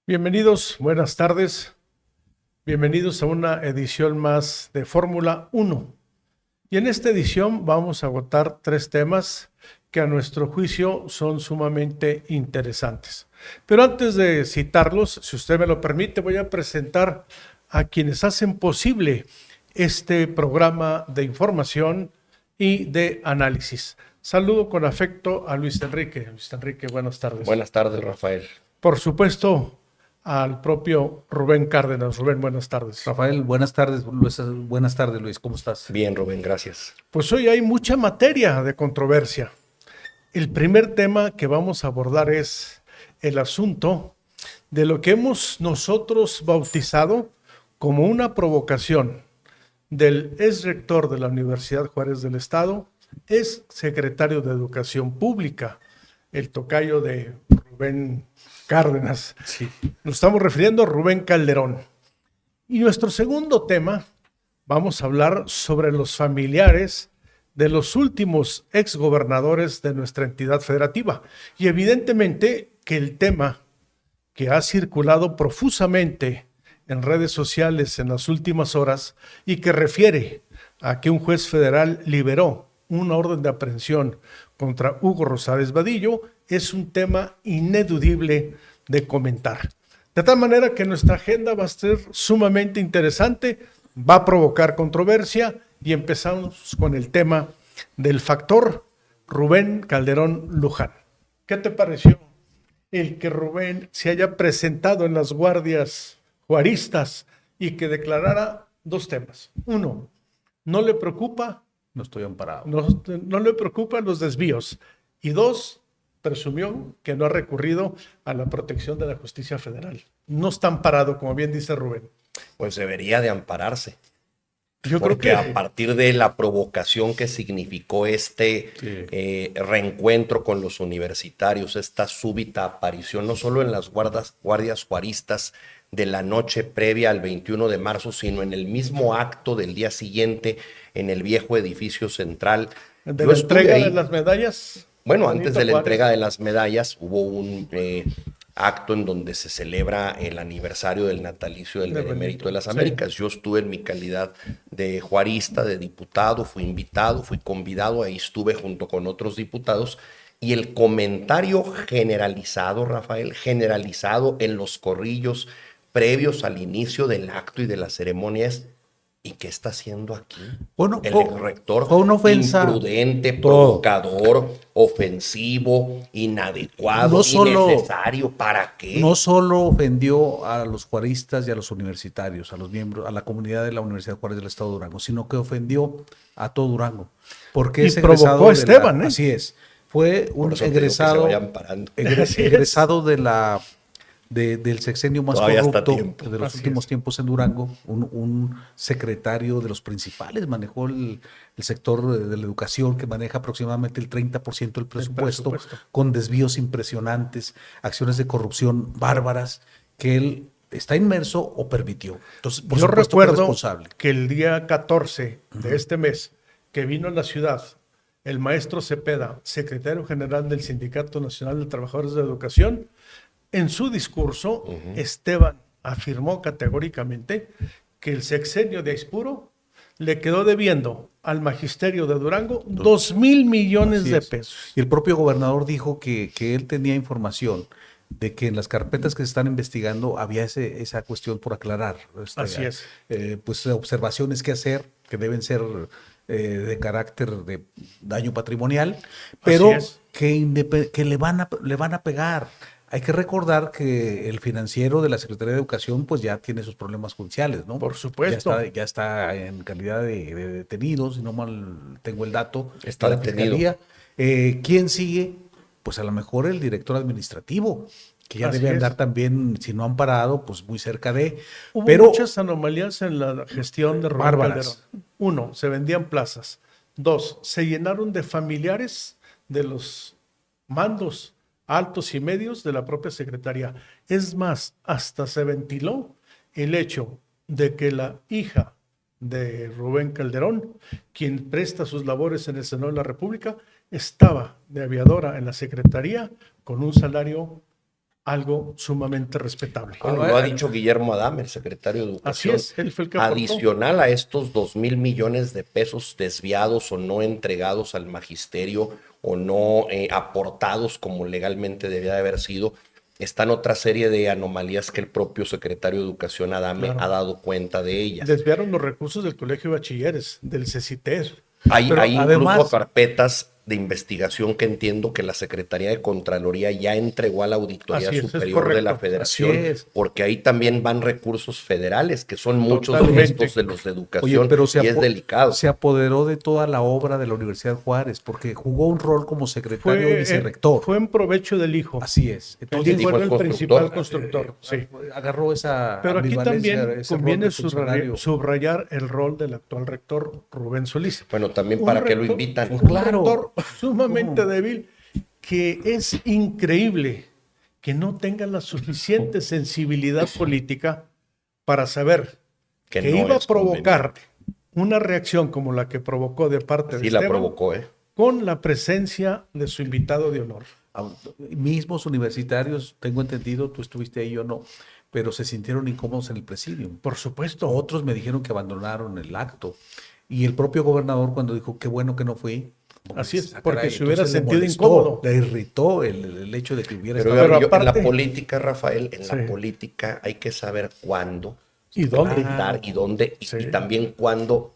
Bienvenidos, buenas tardes. Bienvenidos a una edición más de Fórmula 1. Y en esta edición vamos a agotar tres temas que a nuestro juicio son sumamente interesantes. Pero antes de citarlos, si usted me lo permite, voy a presentar a quienes hacen posible este programa de información y de análisis. Saludo con afecto a Luis Enrique. Luis Enrique, buenas tardes. Buenas tardes, Rafael. Por supuesto, al propio Rubén Cárdenas. Rubén, buenas tardes. Rafael, buenas tardes, Luis. Buenas tardes, Luis. ¿Cómo estás? Bien, Rubén, gracias. Pues hoy hay mucha materia de controversia. El primer tema que vamos a abordar es el asunto de lo que hemos nosotros bautizado como una provocación del ex rector de la Universidad Juárez del Estado, ex secretario de Educación Pública, el tocayo de Rubén Cárdenas. Sí. Nos estamos refiriendo a Rubén Calderón. Y nuestro segundo tema, vamos a hablar sobre los familiares de los últimos exgobernadores de nuestra entidad federativa. Y evidentemente que el tema que ha circulado profusamente en redes sociales en las últimas horas y que refiere a que un juez federal liberó una orden de aprehensión contra Hugo Rosales Vadillo, es un tema ineludible de comentar. De tal manera que nuestra agenda va a ser sumamente interesante, va a provocar controversia y empezamos con el tema del factor Rubén Calderón Luján. ¿Qué te pareció el que Rubén se haya presentado en las guardias juaristas y que declarara dos temas? Uno, no le preocupa. No estoy amparado. No le preocupan los desvíos. Y dos, presumió que no ha recurrido a la protección de la justicia federal. No está amparado, como bien dice Rubén. Pues debería de ampararse. Yo porque creo que a partir de la provocación que significó reencuentro con los universitarios, esta súbita aparición, no solo en las guardias juaristas de la noche previa al 21 de marzo, sino en el mismo acto del día siguiente en el viejo edificio central. de la entrega de las medallas. Bueno, antes de la entrega de las medallas hubo un acto en donde se celebra el aniversario del natalicio del Benemérito de las Américas. Sí. Yo estuve en mi calidad de juarista, de diputado, fui invitado, fui convidado, ahí estuve junto con otros diputados, y el comentario generalizado, Rafael, generalizado en los corrillos previos al inicio del acto y de la ceremonia es: ¿y qué está haciendo aquí? Bueno, el rector fue una ofensa, imprudente, provocador, ofensivo, inadecuado, innecesario. ¿Para qué? No solo ofendió a los juaristas y a los universitarios, a los miembros, a la comunidad de la Universidad Juárez del Estado de Durango, sino que ofendió a todo Durango. Porque es provocó a Esteban, Así es. Fue un egresado del sexenio más corrupto de los últimos tiempos en Durango, un secretario de los principales, manejó el sector de la educación, que maneja aproximadamente el 30% del presupuesto, con desvíos impresionantes, acciones de corrupción bárbaras, que él está inmerso o permitió. Entonces, por Yo supuesto, recuerdo que es responsable. Que el día 14 de este mes, que vino a la ciudad el maestro Cepeda, secretario general del Sindicato Nacional de Trabajadores de Educación, en su discurso, Esteban afirmó categóricamente que el sexenio de Aispuro le quedó debiendo al magisterio de Durango 2,000 millones de pesos. Y el propio gobernador dijo que él tenía información de que en las carpetas que se están investigando había esa cuestión por aclarar. Así es. Pues observaciones que hacer, que deben ser de carácter de daño patrimonial, pero que le van a pegar. Hay que recordar que el financiero de la Secretaría de Educación pues ya tiene sus problemas judiciales, ¿no? Por supuesto. Ya está en calidad de detenido, si no mal tengo el dato. Está detenido. ¿Quién sigue? Pues a lo mejor el director administrativo, que ya debe andar también, si no han parado, pues muy cerca de... Hubo muchas anomalías en la gestión de Rubén Calderón. Uno, se vendían plazas. Dos, se llenaron de familiares de los mandos altos y medios de la propia secretaría. Es más, hasta se ventiló el hecho de que la hija de Rubén Calderón, quien presta sus labores en el Senado de la República, estaba de aviadora en la secretaría con un salario algo sumamente respetable. Bueno, lo ha dicho Guillermo Adame, el secretario de Educación. Así es, él fue el que aportó. Adicional a estos 2,000 millones de pesos desviados o no entregados al magisterio o no aportados como legalmente debía de haber sido, están otra serie de anomalías que el propio secretario de Educación Adame ha dado cuenta de ellas. Desviaron los recursos del Colegio de Bachilleres, del CECITER. Hay incluso además, carpetas de investigación que entiendo que la Secretaría de Contraloría ya entregó a la Auditoría Superior de la Federación, porque ahí también van recursos federales, que son muchos de estos de los de educación. Oye, pero y es delicado. Se apoderó de toda la obra de la Universidad Juárez, porque jugó un rol como secretario y vicerrector. Fue en provecho del hijo. Así es. Entonces, el hijo era el principal constructor. Sí. Agarró esa. Pero aquí también conviene subrayar el rol del actual rector Rubén Solís. Bueno, también para qué lo invitan. Un rector sumamente débil, que es increíble que no tenga la suficiente sensibilidad política para saber que no iba a provocar una reacción como la que provocó de parte de Esteban, la provocó, con la presencia de su invitado de honor. Mismos universitarios, tengo entendido, tú estuviste ahí o no, pero se sintieron incómodos en el presidium. Por supuesto. Otros me dijeron que abandonaron el acto. Y el propio gobernador, cuando dijo qué bueno que no fui. Así es, porque se hubiera sentido incómodo. Le irritó el hecho de que hubiera estado. Pero aparte, en la política, Rafael, la política hay que saber cuándo y dónde gritar y dónde, y también cuándo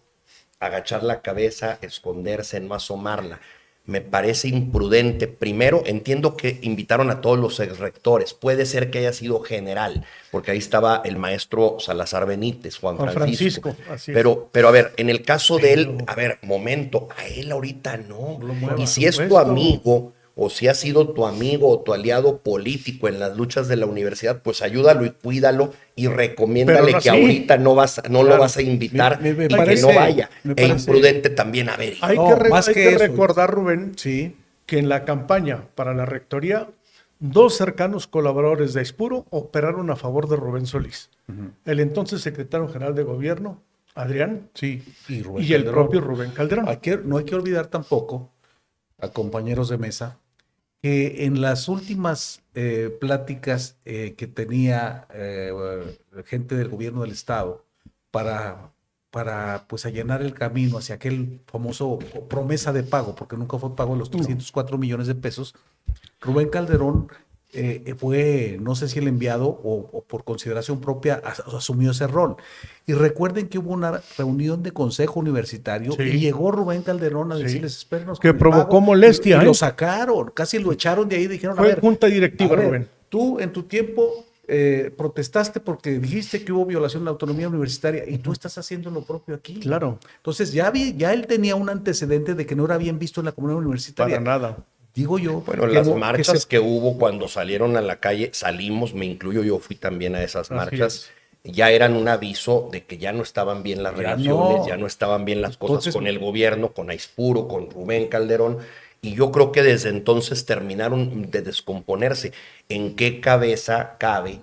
agachar la cabeza, esconderse, no asomarla. Me parece imprudente. Primero, entiendo que invitaron a todos los exrectores. Puede ser que haya sido general, porque ahí estaba el maestro Salazar Benítez, Juan Francisco. Pero a ver, en el caso de él, a ver, momento, a él ahorita no. Y si es tu amigo, o si ha sido tu amigo o tu aliado político en las luchas de la universidad, pues ayúdalo y cuídalo y recomiéndale que ahorita no lo vas a invitar y que no vaya. E imprudente también, a ver. Hay que recordar, Rubén, que en la campaña para la rectoría, 2 cercanos colaboradores de Aispuro operaron a favor de Rubén Solís. El entonces secretario general de gobierno, Adrián, y el propio Rubén Calderón. No hay que olvidar tampoco, a compañeros de mesa, que en las últimas pláticas que tenía gente del gobierno del estado para pues allanar el camino hacia aquel famoso promesa de pago, porque nunca fue pago de los 304 millones de pesos, Rubén Calderón fue, no sé si el enviado o por consideración propia asumió ese rol. Y recuerden que hubo una reunión de consejo universitario y llegó Rubén Calderón a decirles, espérenos. Que provocó molestia. Y lo sacaron, casi lo echaron de ahí y dijeron, fue junta directiva, Rubén. Tú en tu tiempo protestaste porque dijiste que hubo violación de la autonomía universitaria y tú estás haciendo lo propio aquí. Claro. Entonces ya él tenía un antecedente de que no era bien visto en la comunidad universitaria. Para nada. Digo yo. Bueno, las marchas que hubo cuando salieron a la calle, salimos, me incluyo, yo fui también a esas marchas, ya eran un aviso de que ya no estaban bien las relaciones, ya no estaban bien las cosas con el gobierno, con Aispuro, con Rubén Calderón, y yo creo que desde entonces terminaron de descomponerse. ¿En qué cabeza cabe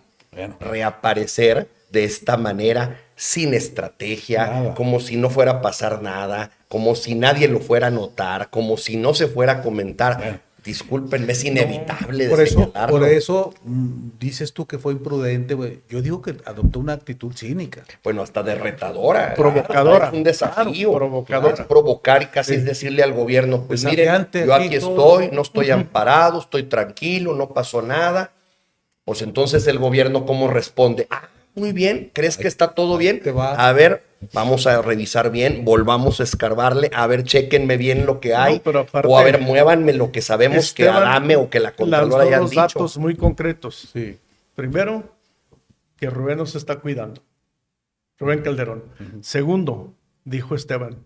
reaparecer de esta manera, sin estrategia, como si no fuera a pasar nada, como si nadie lo fuera a notar, como si no se fuera a comentar? Discúlpenme, es inevitable señalarlo. Por eso dices tú que fue imprudente, güey. Yo digo que adoptó una actitud cínica. Bueno, hasta de retadora. Provocadora. Es un desafío. Provocadora. Es provocar y casi es decirle al gobierno, pues mire, yo aquí estoy, no estoy amparado, estoy tranquilo, no pasó nada. Pues entonces el gobierno, ¿cómo responde? Muy bien, ¿crees que está todo bien? A ver, vamos a revisar bien, volvamos a escarbarle, a ver, chéquenme bien lo que hay, o a ver, muévanme lo que sabemos que Adame o que la Contralora hayan dicho. Datos muy concretos. Primero, que Rubén nos está cuidando. Rubén Calderón. Segundo, dijo Esteban,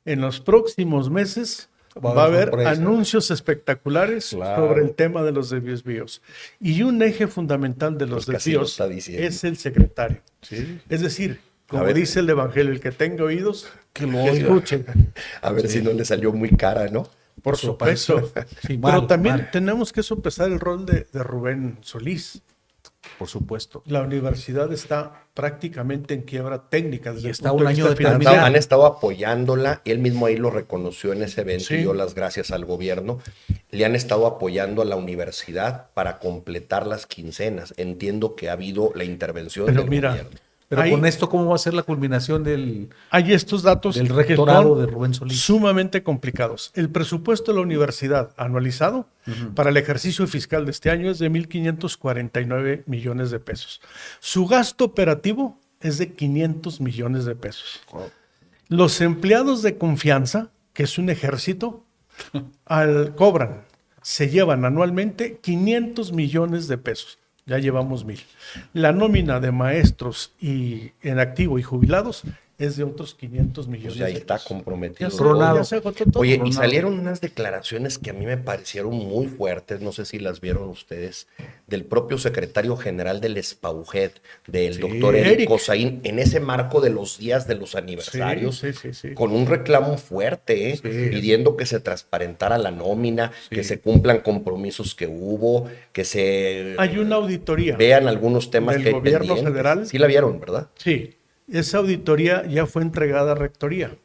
en los próximos meses va a haber anuncios espectaculares sobre el tema de los desvíos. Y un eje fundamental de los desvíos es el secretario. Es decir, como dice el Evangelio, el que tenga oídos, que lo escuchen. A ver si no le salió muy cara, ¿no? Por supuesto. Pero también tenemos que sopesar el rol de Rubén Solís. Por supuesto. La universidad está prácticamente en quiebra técnica. Y está un año de terminar. Han estado apoyándola, él mismo ahí lo reconoció en ese evento, Sí. dio las gracias al gobierno. Le han estado apoyando a la universidad para completar las quincenas. Entiendo que ha habido la intervención Pero del mira, gobierno. Pero ahí con esto, ¿cómo va a ser la culminación del hay estos datos del que rectorado son de Rubén Solís? sumamente complicados. El presupuesto de la universidad anualizado para el ejercicio fiscal de este año es de 1,549 millones de pesos. Su gasto operativo es de 500 millones de pesos. Los empleados de confianza, que es un ejército, cobran, se llevan anualmente 500 millones de pesos. Ya llevamos 1,000. La nómina de maestros y en activo y jubilados es de otros 500 millones Pues ya ahí de está pesos. comprometido. Tronado. Ya se agotó todo. Oye, y Tronado. salieron unas declaraciones que a mí me parecieron muy fuertes, no sé si las vieron ustedes, del propio secretario general del SPAUJED, del doctor Eric Eric. Cosaín, en ese marco de los días de los aniversarios, Sí. con un reclamo fuerte, pidiendo que se transparentara la nómina, que se cumplan compromisos que hubo, que se Hay una auditoría. vean algunos temas del que hay gobierno pendientes. federal. Sí la vieron, ¿verdad? Sí, esa auditoría ya fue entregada a rectoría.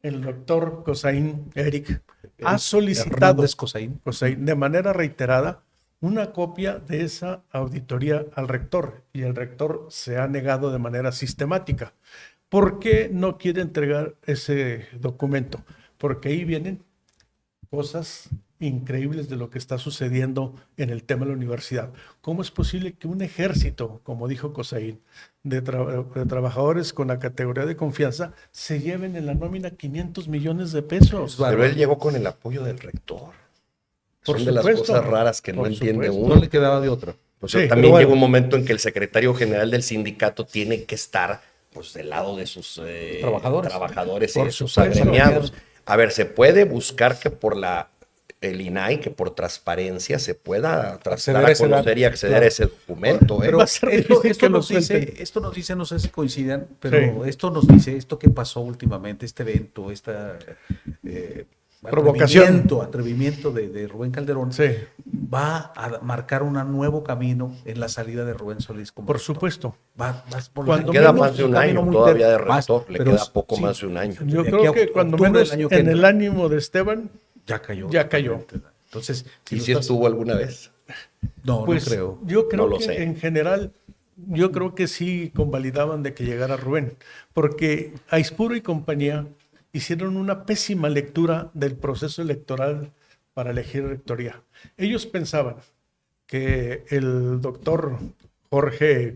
El doctor Cosaín Eric ha solicitado Hernández Cosaín. de manera reiterada una copia de esa auditoría al rector y el rector se ha negado de manera sistemática. ¿Por qué no quiere entregar ese documento? Porque ahí vienen cosas increíbles de lo que está sucediendo en el tema de la universidad. ¿Cómo es posible que un ejército, como dijo Cosaín, de trabajadores con la categoría de confianza, se lleven en la nómina 500 millones de pesos? Pero él llegó con el apoyo del rector. Por Son de las supuesto. cosas raras que no Por entiende supuesto. uno. No le quedaba de otra. Pues Sí, también pero bueno. llega un momento en que el secretario general del sindicato tiene que estar pues del lado de sus trabajadores y Por de sus supuesto. agremiados. A ver, se puede buscar que por el INAI, que por transparencia se pueda Acceder dar a a ese conocer dato, y acceder claro. a ese documento. Pero ¿eh? va a ser difícil que lo suelten. Esto nos dice, no sé si coincidan, pero esto nos dice, esto que pasó últimamente, este evento, esta Provocación. atrevimiento de Rubén Calderón, Sí, va a marcar un nuevo camino en la salida de Rubén Solís. Como por rector. supuesto. Por Cuando Queda menos más de un camino año muy todavía de más, rector, le pero queda poco sí, más de un año. Yo De creo aquí a que cuando octubre menos del año que en el entra. ánimo de Esteban, ya cayó. ya cayó. totalmente. Entonces, ¿Y lo si estás- estuvo alguna vez? No, pues no creo. yo creo No lo que sé. en general, yo creo que sí convalidaban de que llegara Rubén, porque Aispuro y compañía hicieron una pésima lectura del proceso electoral para elegir rectoría. Ellos pensaban que el doctor Jorge,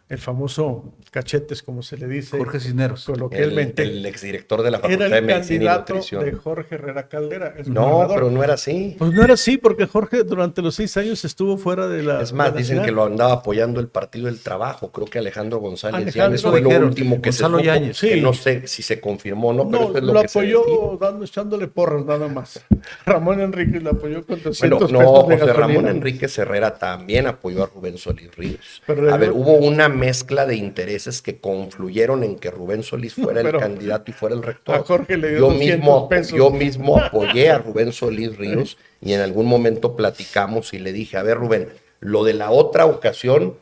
el famoso Cachetes, como se le dice Jorge Cisneros. coloquialmente, El exdirector de la era Facultad de el Medicina y candidato Nutrición. de Jorge Herrera Caldera. el No, gobernador. pero no era así. Pues no era así, porque Jorge durante los 6 años estuvo fuera de la. Es más, de la dicen ciudad. que lo andaba apoyando el Partido del Trabajo. Creo que Alejandro González Alejandro Llanes fue lo dijeron, último que Gonzalo se supo, Yáñez, que sí. no sé si se confirmó o no, pero No, esto es lo lo que se apoyó decía. echándole porras nada más. Ramón Enrique lo apoyó con 300 Bueno, pesos no, de José gasolina. Ramón Enrique Herrera también apoyó a Rubén Solís Ríos. Pero A ver, hubo una mezcla de intereses que confluyeron en que Rubén Solís fuera Pero el candidato y fuera el rector. a Jorge le dio yo 200 mismo, pesos. yo mismo apoyé a Rubén Solís Ríos y en algún momento platicamos y le dije, a ver, Rubén, lo de la otra ocasión,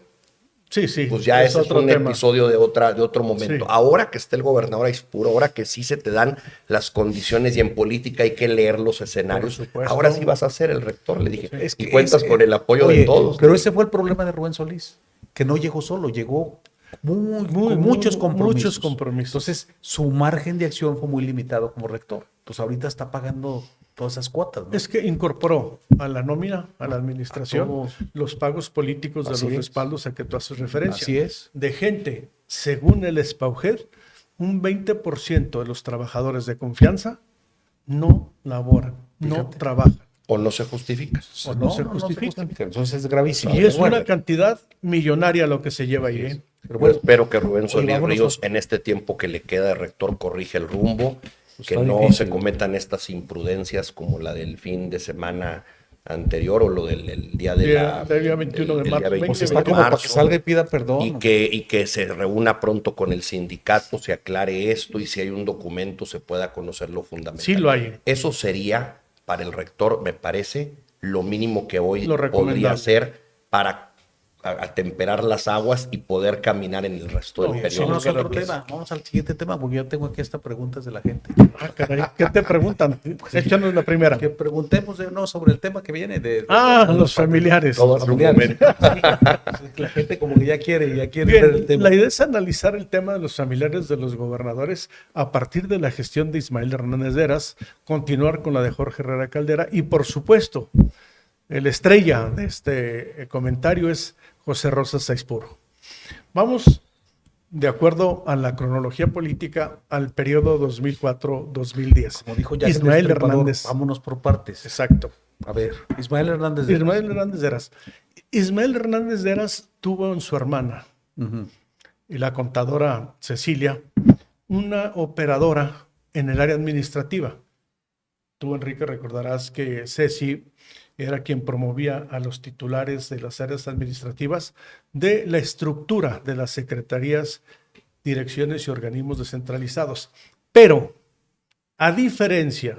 Sí, sí. pues ya ese es otro un tema. episodio de otro momento. Sí. Ahora que está el gobernador Aispuro, ahora que sí se te dan las condiciones y en política hay que leer los escenarios, Por supuesto. ahora sí vas a ser el rector, le dije. Es que y cuentas es- con el apoyo Oye, de todos. Pero ese fue el problema de Rubén Solís, que no llegó solo, llegó con muchos compromisos. muchos compromisos. Entonces, su margen de acción fue muy limitado como rector. Entonces, ahorita está pagando todas esas cuotas, ¿no? Es que incorporó a la nómina, a la administración, A todos. los pagos políticos de Así los es. respaldos a que tú haces referencia. Así es. De gente, según el SPAUJED, un 20% de los trabajadores de confianza no laboran, no Fíjate. trabajan. O no se justifica. O no se justifican. Entonces, es gravísimo. Y es Bueno, una cantidad millonaria lo que se lleva ahí. ¿eh? pero Yo bueno, espero que Rubén Solís vámonos Ríos, en este tiempo que le queda de rector, corrige el rumbo, que está no difícil. se cometan estas imprudencias como la del fin de semana anterior o lo del día de Del día 21 de el marzo, día 21 pues de está como para que marzo. salga y pida perdón. Y que se reúna pronto con el sindicato, se aclare esto y si hay un documento se pueda conocer lo fundamental. Sí lo hay. Eso sería para el rector, me parece, lo mínimo que hoy Lo recomendable. podría hacer para atemperar las aguas y poder caminar en el resto del periodo. Vamos a otro tema, vamos al siguiente tema, porque yo tengo aquí estas preguntas de la gente. Ah, caray, ¿qué te preguntan? Échanos la primera. Que preguntemos sobre el tema que viene de los familiares. Todo su momento. Sí, la gente como que ya quiere ver el Bien, tema. la idea es analizar el tema de los familiares de los gobernadores a partir de la gestión de Ismael Hernández Heras, continuar con la de Jorge Herrera Caldera y, por supuesto, el estrella de este comentario es José Rosa Saizpuro. Vamos, de acuerdo a la cronología política, al periodo 2004-2010. Como dijo ya Ismael Hernández. Vámonos por partes. Exacto. A ver, Ismael Hernández Heras. Ismael Hernández Heras. Ismael Hernández Heras tuvo en su hermana y la contadora Cecilia una operadora en el área administrativa. Tú, Enrique, recordarás que Ceci era quien promovía a los titulares de las áreas administrativas de la estructura de las secretarías, direcciones y organismos descentralizados. Pero, a diferencia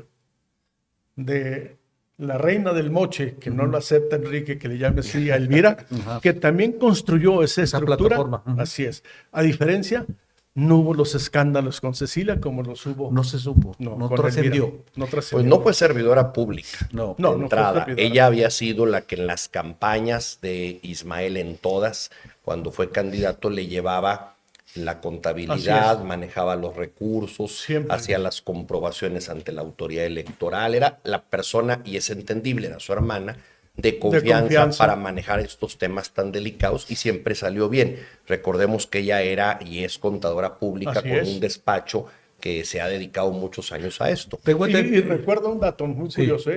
de la reina del moche, que no lo acepta Enrique, que le llame así a Elvira, que también construyó esa estructura, así es. A diferencia, no hubo los escándalos con Cecilia como los hubo. No se supo, no trascendió. Pues no fue servidora pública. No, de entrada. Ella había sido la que en las campañas de Ismael en todas, cuando fue candidato, le llevaba la contabilidad, manejaba los recursos, hacía las comprobaciones ante la autoridad electoral. Era la persona, y es entendible, era su hermana, de confianza para manejar estos temas tan delicados y siempre salió bien. Recordemos que ella era y es contadora pública un despacho que se ha dedicado muchos años a esto. Y recuerdo un dato muy curioso,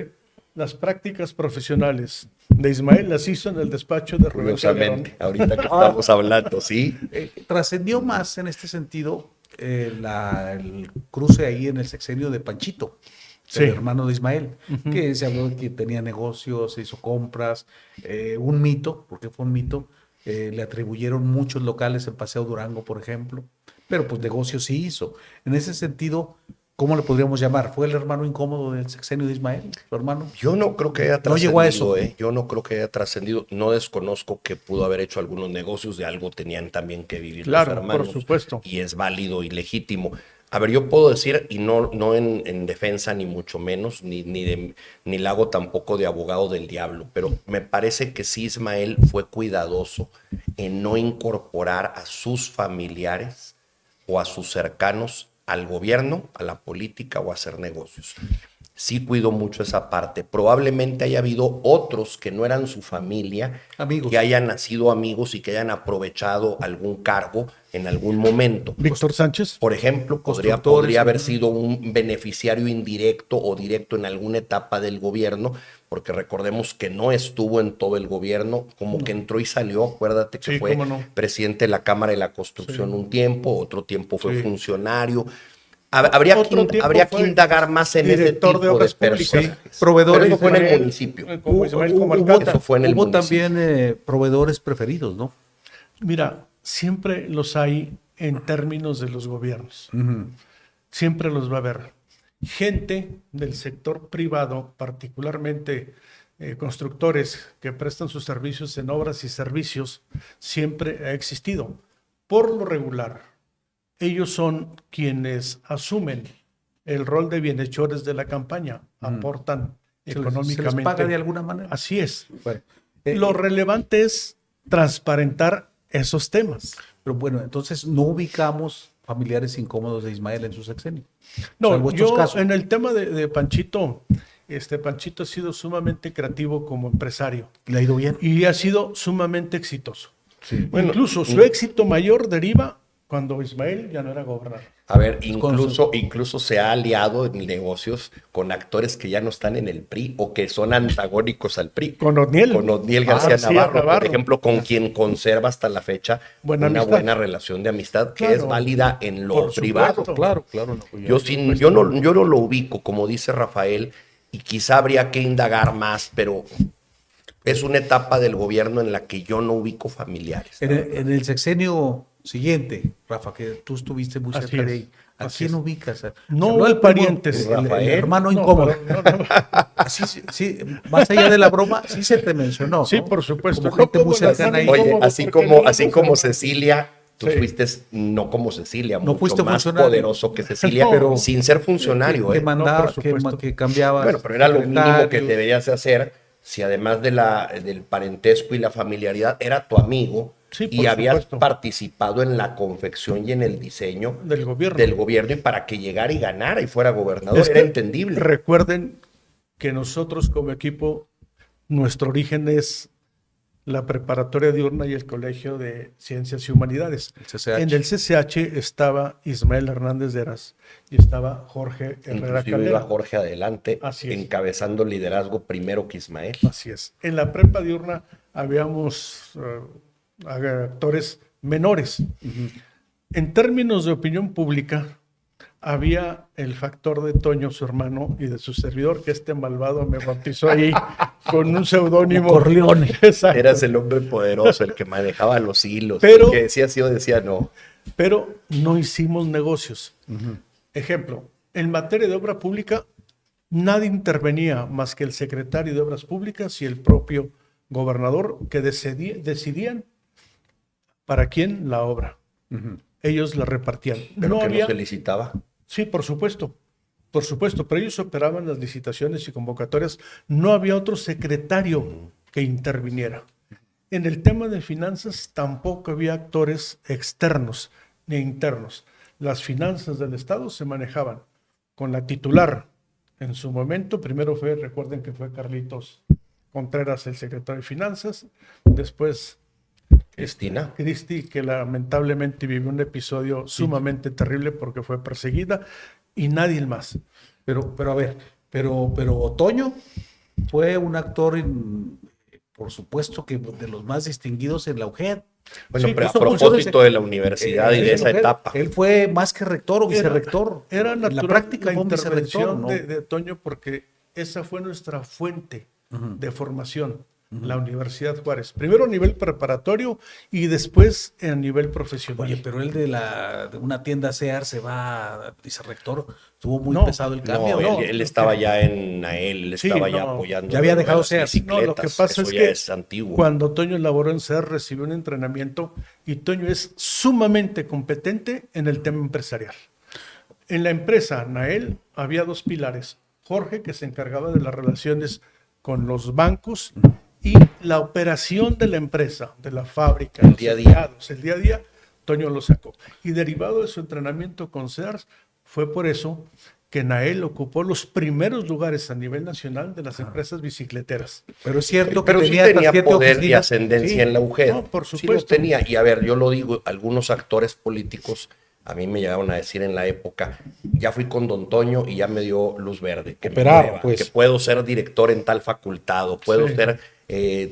las prácticas profesionales de Ismael las hizo en el despacho de Rubén Calderón. Ahorita que estamos hablando, sí. Trascendió más en este sentido el cruce ahí en el sexenio de Panchito, el hermano de Ismael, que se habló de que tenía negocios, se hizo compras, un mito, porque fue un mito, le atribuyeron muchos locales en Paseo Durango, por ejemplo, pero pues negocios sí hizo. En ese sentido, ¿cómo le podríamos llamar? ¿Fue el hermano incómodo del sexenio de Ismael, su hermano? Yo no creo que haya trascendido. No llegó a eso. Yo no creo que haya trascendido. No desconozco que pudo haber hecho algunos negocios, de algo tenían también que vivir los hermanos. Por supuesto. Y es válido y legítimo. A ver, yo puedo decir, y no en defensa ni mucho menos, ni la hago tampoco de abogado del diablo, pero me parece que sí Ismael fue cuidadoso en no incorporar a sus familiares o a sus cercanos al gobierno, a la política o a hacer negocios. Sí cuidó mucho esa parte. Probablemente haya habido otros que no eran su familia, amigos, que hayan nacido amigos y que hayan aprovechado algún cargo en algún momento. Víctor Sánchez, por ejemplo, podría haber sido un beneficiario indirecto o directo en alguna etapa del gobierno, porque recordemos que no estuvo en todo el gobierno, como que entró y salió. Acuérdate que fue presidente de la Cámara de la Construcción un tiempo, otro tiempo fue funcionario. Habría que indagar más en ese tipo de personajes. Proveedores. Pero eso fue en el municipio. Eso fue en el municipio. Hubo también proveedores preferidos, ¿no? Mira, siempre los hay en términos de los gobiernos. Siempre los va a haber. Gente del sector privado, particularmente constructores que prestan sus servicios en obras y servicios, siempre ha existido. Por lo regular, ellos son quienes asumen el rol de bienhechores de la campaña, aportan económicamente. ¿Se les paga de alguna manera? Así es. Bueno, lo relevante es transparentar esos temas. Pero bueno, entonces no ubicamos familiares incómodos de Ismael en su sexenio. No, yo en el tema de Panchito, Panchito ha sido sumamente creativo como empresario. Le ha ido bien. Y ha sido sumamente exitoso. Sí. Bueno, incluso su éxito mayor deriva cuando Ismael ya no era gobernador. A ver, incluso se ha aliado en negocios con actores que ya no están en el PRI o que son antagónicos al PRI. Con Odniel. Con Odniel García Navarro, por ejemplo, con quien conserva hasta la fecha buena relación de amistad, que es válida en lo privado. Claro. Yo no lo ubico, como dice Rafael, y quizá habría que indagar más, pero es una etapa del gobierno en la que yo no ubico familiares. En el sexenio siguiente, Rafa, que tú estuviste muy cerca de ahí, ¿A quién ubicas? No el pariente, el hermano incómodo. Así, sí, más allá de la broma, sí se te mencionó. Sí, ¿no? por supuesto. Como gente muy cercana ahí. Oye, así como Cecilia, tú fuiste no como Cecilia, no mucho más poderoso que Cecilia, pero sin ser funcionario. Que mandaba, que cambiaba. Bueno, pero era lo mínimo que deberías hacer si además del parentesco y la familiaridad era tu amigo. Sí, y habías participado en la confección y en el diseño del gobierno y para que llegara y ganara y fuera gobernador, era entendible. Recuerden que nosotros como equipo, nuestro origen es la preparatoria diurna y el Colegio de Ciencias y Humanidades. En el CCH estaba Ismael Hernández de Heras y estaba Jorge Herrera Caldera. Iba Jorge adelante, encabezando el liderazgo primero que Ismael. Así es. En la prepa diurna habíamos actores menores. En términos de opinión pública, había el factor de Toño, su hermano, y de su servidor, que este malvado me bautizó ahí con un seudónimo. Corleone. Exacto. Eras el hombre poderoso, el que manejaba los hilos, el que decía sí o decía no. Pero no hicimos negocios. Ejemplo, en materia de obra pública, nadie intervenía más que el secretario de Obras Públicas y el propio gobernador, que decidían para quién la obra. Ellos la repartían. ¿Pero no se licitaba? Sí, por supuesto, pero ellos operaban las licitaciones y convocatorias. No había otro secretario que interviniera. En el tema de finanzas tampoco había actores externos ni internos. Las finanzas del Estado se manejaban con la titular. En su momento, primero recuerden que fue Carlitos Contreras el secretario de Finanzas, después Cristi, que lamentablemente vivió un episodio sumamente terrible porque fue perseguida, y nadie más. Pero a ver, pero Toño fue un actor, por supuesto, que de los más distinguidos en la UGED. Bueno, pero a propósito de la universidad y de esa etapa. Él fue más que rector o vicerrector. Era natural en la práctica la intervención de Toño, porque esa fue nuestra fuente de formación. La Universidad Juárez. Primero a nivel preparatorio y después a nivel profesional. Oye, pero él de una tienda Sears se va a vicerrector. Estuvo muy pesado el cambio. Él estaba ya en AEL, él estaba ya apoyando. Ya había dejado Sears. No, lo que pasa es que antiguo. Cuando Toño laboró en Sears recibió un entrenamiento y Toño es sumamente competente en el tema empresarial. En la empresa Nael había dos pilares. Jorge, que se encargaba de las relaciones con los bancos, y la operación de la empresa, de la fábrica, el día a día, Toño lo sacó. Y derivado de su entrenamiento con Sears, fue por eso que Nael ocupó los primeros lugares a nivel nacional de las empresas bicicleteras. Pero es cierto que sí tenía poder y ascendencia en la UGED. No, por supuesto. Sí lo tenía. Y a ver, yo lo digo, algunos actores políticos a mí me llegaron a decir en la época, ya fui con don Toño y ya me dio luz verde. Que puedo ser director en tal facultad, o puedo ser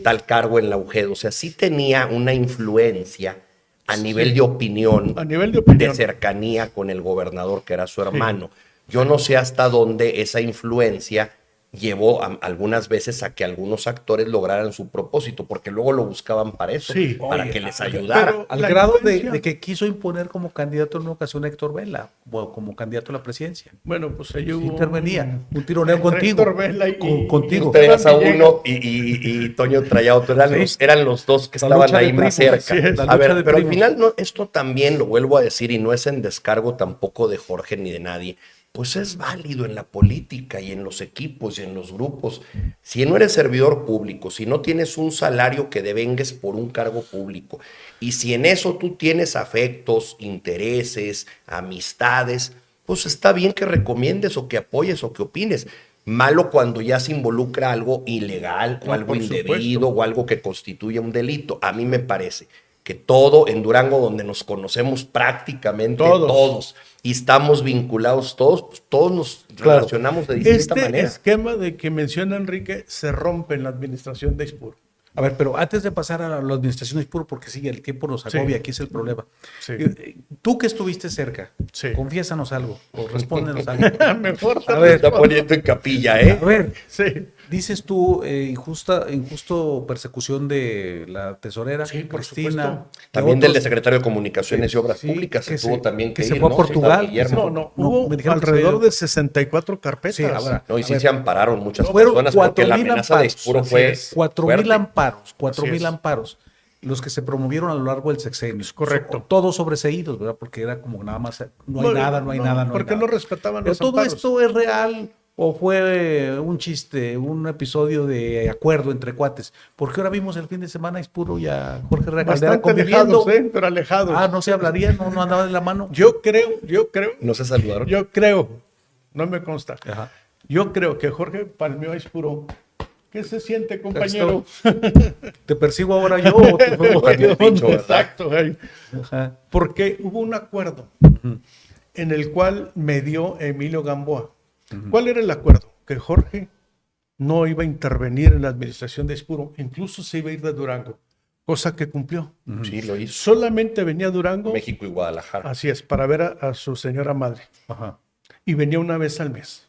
tal cargo en la UGED. O sea, sí tenía una influencia a nivel de opinión, de cercanía con el gobernador, que era su hermano. Yo no sé hasta dónde esa influencia llevó algunas veces a que algunos actores lograran su propósito, porque luego lo buscaban para eso, para que les ayudara. Al grado de que quiso imponer como candidato en una ocasión a Héctor Vela, o como candidato a la presidencia. Bueno, pues ahí hubo intervenía, un tironeo contigo. Héctor Vela contigo. Traías a uno y Toño traía a otro. Eran los dos que estaban ahí más cerca. A ver, pero al final esto también lo vuelvo a decir, y no es en descargo tampoco de Jorge ni de nadie. Pues es válido en la política y en los equipos y en los grupos. Si no eres servidor público, si no tienes un salario que devengues por un cargo público, y si en eso tú tienes afectos, intereses, amistades, pues está bien que recomiendes o que apoyes o que opines. Malo cuando ya se involucra algo ilegal o algo indebido o algo que constituye un delito. A mí me parece que todo en Durango, donde nos conocemos prácticamente todos y estamos vinculados todos, pues todos nos relacionamos de distinta manera. Este esquema de que menciona Enrique se rompe en la administración de ISPUR. A ver, pero antes de pasar a la administración de Aispuro, porque sí, el tiempo nos agobia, Sí. aquí es el problema. Sí. Tú que estuviste cerca, Sí. confiésanos algo o respóndenos algo. Mejor te A ver, Está poniendo en capilla, ¿eh? A ver, Sí. dices tú injusto persecución de la tesorera, Sí, por Cristina. supuesto. También otros. del secretario de Comunicaciones y Obras Sí, Públicas que se tuvo se- también que que se ir, fue a ¿no? Portugal, Está Guillermo. No, Hubo me dijeron que alrededor se- de 64 carpetas. Sí, ahora, No, y a sí ver, se ampararon muchas fueron personas porque la 4,000 amenaza de amparos. Aispuro Así fue es. 4,000 fuerte. amparos, Así es. amparos, los que se promovieron a lo largo del sexenio. Es correcto. Todos sobreseídos, ¿verdad? Porque era como nada más, no hay nada. Porque no respetaban Pero los todo amparos. esto es real o fue un chiste, un episodio de acuerdo entre cuates. Porque ahora vimos el fin de semana a Aispuro y a Jorge Herrera Caldera Bastante conviviendo. alejados, pero alejados. Ah, no se hablarían, no andaban de la mano. Yo creo, No se saludaron. no me consta. Ajá. Yo creo que Jorge palmeó a Aispuro. ¿Qué se siente, compañero? ¿Te persigo ahora yo o tú? Bueno, dicho, ¿verdad? Exacto. Ahí. Ajá. Porque hubo un acuerdo en el cual medió Emilio Gamboa. ¿Cuál era el acuerdo? Que Jorge no iba a intervenir en la administración de Aispuro, incluso se iba a ir de Durango, cosa que cumplió. Sí, lo hizo. Solamente venía a Durango, México y Guadalajara. así es, para ver a su señora madre. Ajá. Y venía una vez al mes.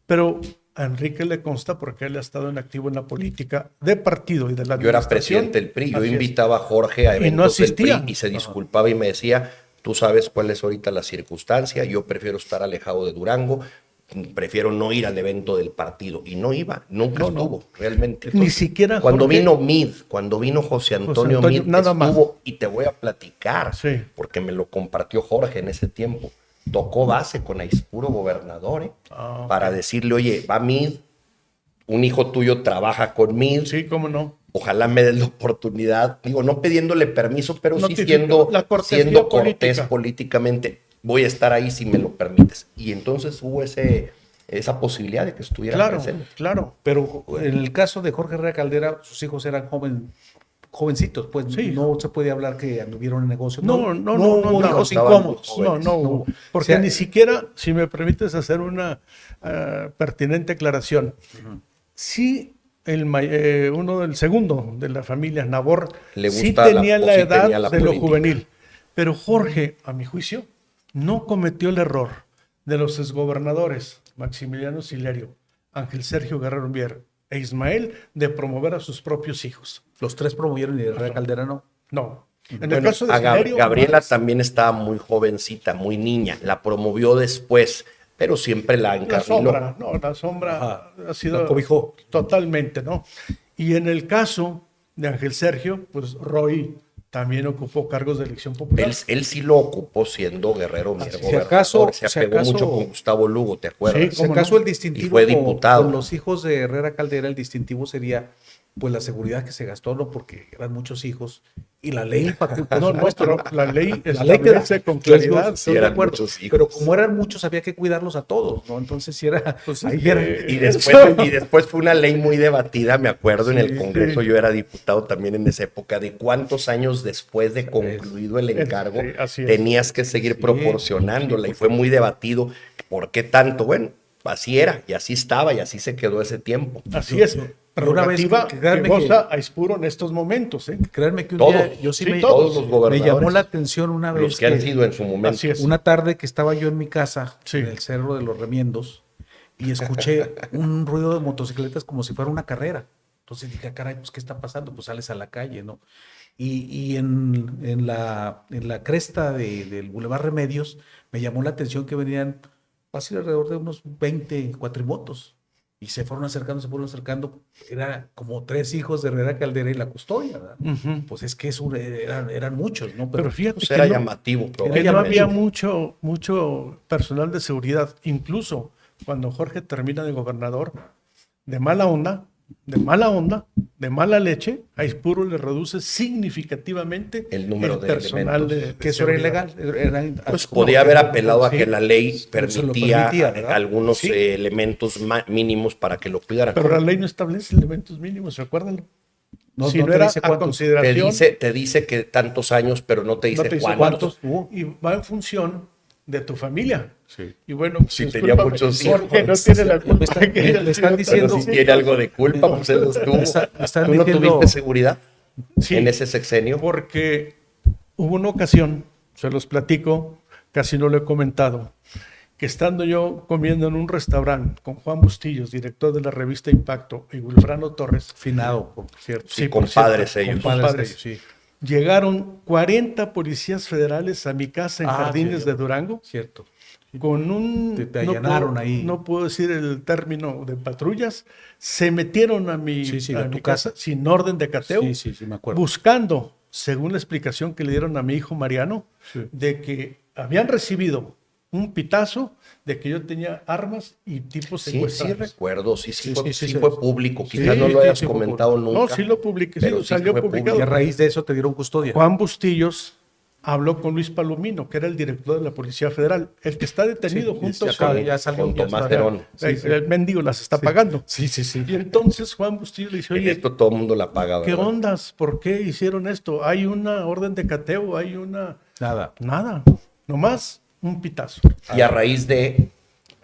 Pero a Enrique le consta porque él ha estado en activo en la política de partido y de la Yo era administración. presidente del PRI, yo Así es. invitaba a Jorge a Y no eventos del PRI asistía. y se disculpaba y me decía, tú sabes cuál es ahorita la circunstancia, yo prefiero estar alejado de Durango, prefiero no ir al evento del partido. Y no iba, nunca No, no. estuvo, realmente. Ni siquiera Cuando Jorge- vino Mid, cuando vino José Antonio Antonio, Mid, nada más. estuvo, y te voy a platicar, Sí. porque me lo compartió Jorge en ese tiempo. Tocó base con Aispuro gobernador, Ah, para decirle, oye, va Mid, un hijo tuyo trabaja con Mid, Sí, cómo no. ojalá me des la oportunidad, digo, no pidiéndole permiso, pero sí Notifica siendo, la cortesía siendo cortés política. políticamente, voy a estar ahí si me lo permites. Y entonces hubo esa posibilidad de que estuviera Claro, presente. claro. Pero en el caso de Jorge Herrera Caldera, sus hijos eran jovencitos, pues Sí. no se puede hablar que anduvieron en negocio. No hubo no, hijos estaban incómodos. muy jóvenes. No hubo. No. Porque O sea, ni siquiera, si me permites hacer una pertinente aclaración, sí uno del segundo de la familia, Nabor, Le sí gusta tenía la sí edad tenía la de lo política. juvenil. Pero Jorge, a mi juicio, no cometió el error de los exgobernadores Maximiliano Silerio, Ángel Sergio Guerrero Mier e Ismael de promover a sus propios hijos. Los tres promovieron y Herrera Caldera no. No. En el Bueno, caso de a Silerio, Gabriela más, también estaba muy jovencita, muy niña, la promovió después, pero siempre la la encarriló. sombra, no, la sombra Ajá. ha sido La cobijó. totalmente, ¿no? Y en el caso de Ángel Sergio, pues Roy también ocupó cargos de elección popular. Él sí lo ocupó siendo Guerrero Mier, Si gobernador. acaso- se si apegó acaso- mucho con Gustavo Lugo, ¿te acuerdas? Sí, Si ¿Cómo acaso no? el distintivo Y fue diputado. con los hijos de Herrera Caldera, el distintivo sería pues la seguridad que se gastó, ¿no? Porque eran muchos hijos. Y la ley, por No, supuesto, pero ¿no? la ley La ley que establece con claridad. estoy de eran acuerdo. muchos hijos. Pero como eran muchos, había que cuidarlos a todos, ¿no? Entonces, si era. Pues, ahí era- Y después fue una ley muy debatida, me acuerdo, en el Congreso, yo era diputado también en esa época, de cuántos años después de concluido el encargo Sí, así es. tenías que seguir proporcionándola, y fue muy debatido. ¿Por qué tanto? Bueno, así era, y así estaba, y así se quedó ese tiempo. Así es. Prerrogativa que créanme goza Aispuro en estos momentos. Créanme que un Todos, día yo sí, sí, me, todos los me gobernadores, llamó la atención una vez los que han sido en su momento. Así es. una tarde que estaba yo en mi casa, Sí. en el Cerro de los Remiendos, y escuché un ruido de motocicletas como si fuera una carrera. Entonces dije, caray, pues ¿qué está pasando? Pues sales a la calle, ¿no? Y en la cresta del Boulevard Remedios me llamó la atención que venían fácil alrededor de unos 20 cuatrimotos. Y se fueron acercando. Era como 3 hijos de Herrera Caldera y la custodia, ¿verdad? Ujú. Pues es que eran muchos, ¿no? Pero fíjate Pues que era no, llamativo. que probablemente. no había mucho personal de seguridad. Incluso cuando Jorge termina de gobernador, de mala onda, de mala leche, a Aispuro le reduce significativamente El número de personal elementos. que eso era seguridad. ilegal. Pues podía haber apelado a Sí. que la ley Se lo permitía permitía, ¿verdad? algunos Sí. elementos mínimos para que lo cuidaran. Pero la ley no establece elementos mínimos, recuérdalo. No, Si no no, te era dice a cuántos. consideración, Te dice que tantos años, pero no te dice, no te dice cuántos. hubo. Y va en función de tu familia. Sí. Y bueno, Sí, tenía muchos hijos. Porque no tiene la culpa. Le están diciendo... Pero si tiene algo de culpa, pues él los tuvo. Están ¿Tú no diciendo... tuviste seguridad Sí, en ese sexenio? porque hubo una ocasión, se los platico, casi no lo he comentado, que estando yo comiendo en un restaurante con Juan Bustillos, director de la revista Impacto, y Wilfrano Torres, Finado, por cierto. sí, compadres por cierto, ellos. compadres, Sí. llegaron 40 policías federales a mi casa en Jardines sí, de Durango, Cierto. con un... Te allanaron ahí. No puedo decir el término de patrullas, se metieron a mi, a tu casa sin orden de cateo, Sí, me acuerdo. buscando, según la explicación que le dieron a mi hijo Mariano, de que habían recibido un pitazo de que yo tenía armas y tipos Sí, secuestrados. sí recuerdo, sí Sí, fue público, quizás Sí, no lo hayas sí, fue comentado público. nunca. No, sí lo publiqué, pero sí, sí salió fue publicado. Y a raíz de eso te dieron custodia. Juan Bustillos habló con Luis Palomino, que era el director de la Policía Federal, el que está detenido junto ya salió, con ya Tomás está. Terón. El mendigo las está pagando. Sí. Y entonces Juan Bustillos le dice, En oye, esto todo el mundo la paga, ¿qué ¿verdad? ondas? ¿Por qué hicieron esto? Hay una orden de cateo, hay una... Nada, nomás un pitazo. Y a raíz de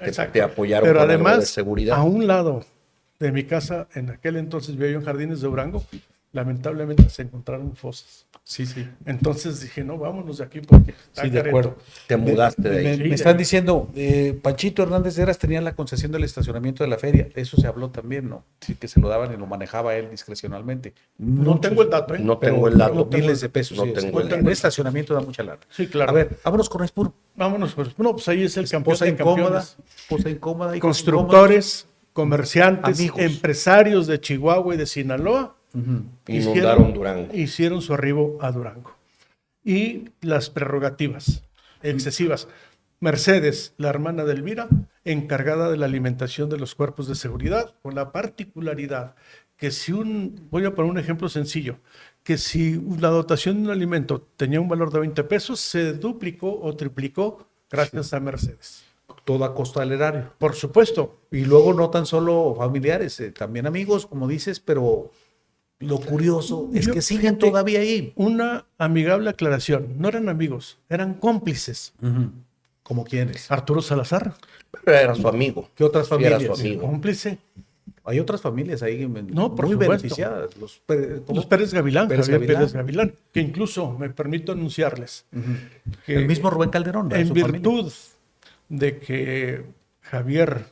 Exacto. te apoyaron Pero con algo además, de seguridad. a un lado de mi casa, en aquel entonces vivía yo en Jardines de Durango, lamentablemente se encontraron fosas. Sí. Entonces dije, no, vámonos de aquí porque está Sí, de careto. acuerdo. Te mudaste de ahí. Me están diciendo, Panchito Hernández Heras tenía la concesión del estacionamiento de la feria. Eso se habló también, ¿no? Sí, que se lo daban y lo manejaba él discrecionalmente. No tengo el dato, ¿eh? No tengo el dato. Miles de pesos. No sí, tengo el un estacionamiento da mucha lana. Sí, claro. A ver, vámonos con Espur. Vámonos, pues. No, pues ahí es el campeón Esposa de incómoda. campeones. Esposa incómoda. hijos Constructores, comerciantes, Amigos. empresarios de Chihuahua y de Sinaloa Inundaron Durango. hicieron su arribo a Durango. Y las prerrogativas excesivas. Mercedes, la hermana de Elvira, encargada de la alimentación de los cuerpos de seguridad, con la particularidad que voy a poner un ejemplo sencillo, que si la dotación de un alimento tenía un valor de 20 pesos, se duplicó o triplicó gracias a Mercedes. Todo a costa del erario. Por supuesto. Y luego no tan solo familiares, también amigos, como dices, pero lo curioso es que siguen todavía ahí. Una amigable aclaración. No eran amigos, eran cómplices. ¿Como quiénes? Arturo Salazar, Pero era su amigo. ¿Qué otras Sí, era familias? su amigo. cómplice. Hay otras familias ahí No, por muy supuesto. beneficiadas. Los Pérez Gavilán, Pérez Javier Gavilán. Pérez Gavilán, que incluso me permito anunciarles que El mismo Rubén Calderón. ¿verdad? en Su virtud de que Javier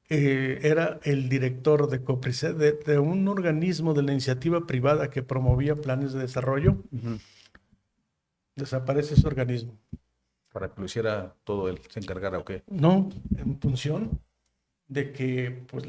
era el director de Coprice, de un organismo de la iniciativa privada que promovía planes de desarrollo, desaparece ese organismo. Para que lo hiciera todo él, se encargara o qué. No, en función de que pues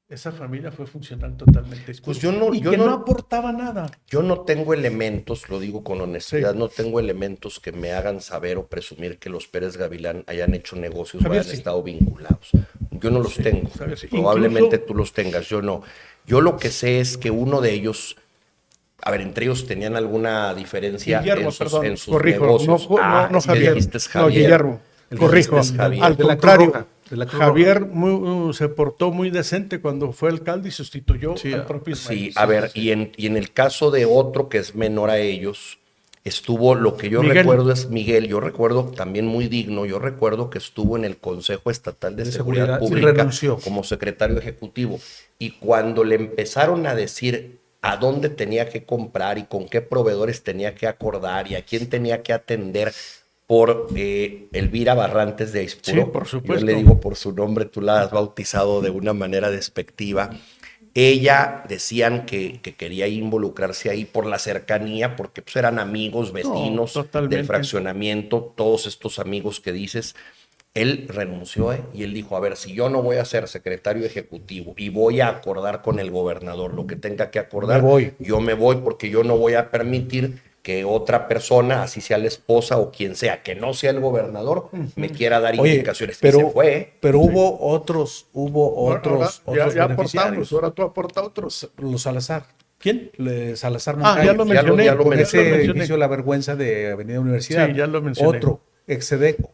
esa familia fue funcional totalmente. Pues yo no aportaba nada. Yo no tengo elementos, lo digo con honestidad, no tengo elementos que me hagan saber o presumir que los Pérez Gavilán hayan hecho negocios o Javier, hayan sí. estado vinculados. Yo no los tengo. Javier, sí. Probablemente Incluso- tú los tengas, yo no. Yo lo que sé es que uno de ellos, a ver, entre ellos tenían alguna diferencia Guillermo, en perdón, sus corrijo, negocios. no es que Javier, dijiste no Javier. Guillermo, corrijo, Dijiste Javier. al De la Cruz contrario, Roja, de la Cruz Javier se portó muy decente cuando fue alcalde y sustituyó Sí, al propio Ismael. Sí, a ver, y en el caso de otro que es menor a ellos, estuvo, lo que yo Miguel. recuerdo es Miguel, yo recuerdo también muy digno, yo recuerdo que estuvo en el Consejo Estatal de Seguridad sí, Pública renunció. como secretario ejecutivo, y cuando le empezaron a decir a dónde tenía que comprar y con qué proveedores tenía que acordar y a quién tenía que atender por Elvira Barrantes de Aispuro, Sí, por supuesto. yo le digo por su nombre, tú la has bautizado de una manera despectiva. Ella decían que quería involucrarse ahí por la cercanía, porque pues, eran amigos, vecinos totalmente. del fraccionamiento, todos estos amigos que dices. Él renunció y él dijo, a ver, si yo no voy a ser secretario ejecutivo y voy a acordar con el gobernador lo que tenga que acordar, Me voy. yo me voy porque yo no voy a permitir que otra persona, así sea la esposa o quien sea, que no sea el gobernador, me quiera dar Oye, indicaciones. pero, Y se fue. pero hubo otros Ahora, otros ya beneficiarios. aportamos, ahora tú aporta otros. Los Salazar. ¿Quién? Salazar Ah, Moncayo. ya lo mencioné. ya lo Con mencioné. ese edificio La Vergüenza de Avenida Universidad. Sí, ya lo mencioné. Otro, Exedeco.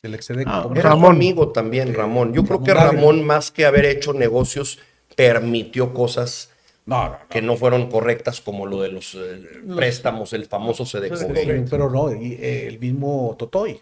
El Exedeco. Ah, ¿cómo Era se su Ramón. amigo también, Ramón. Yo creo que Dávila. Ramón, más que haber hecho negocios, permitió cosas que no fueron correctas, como lo de los préstamos, el famoso Sedecovi. Pero no, el mismo Totoy.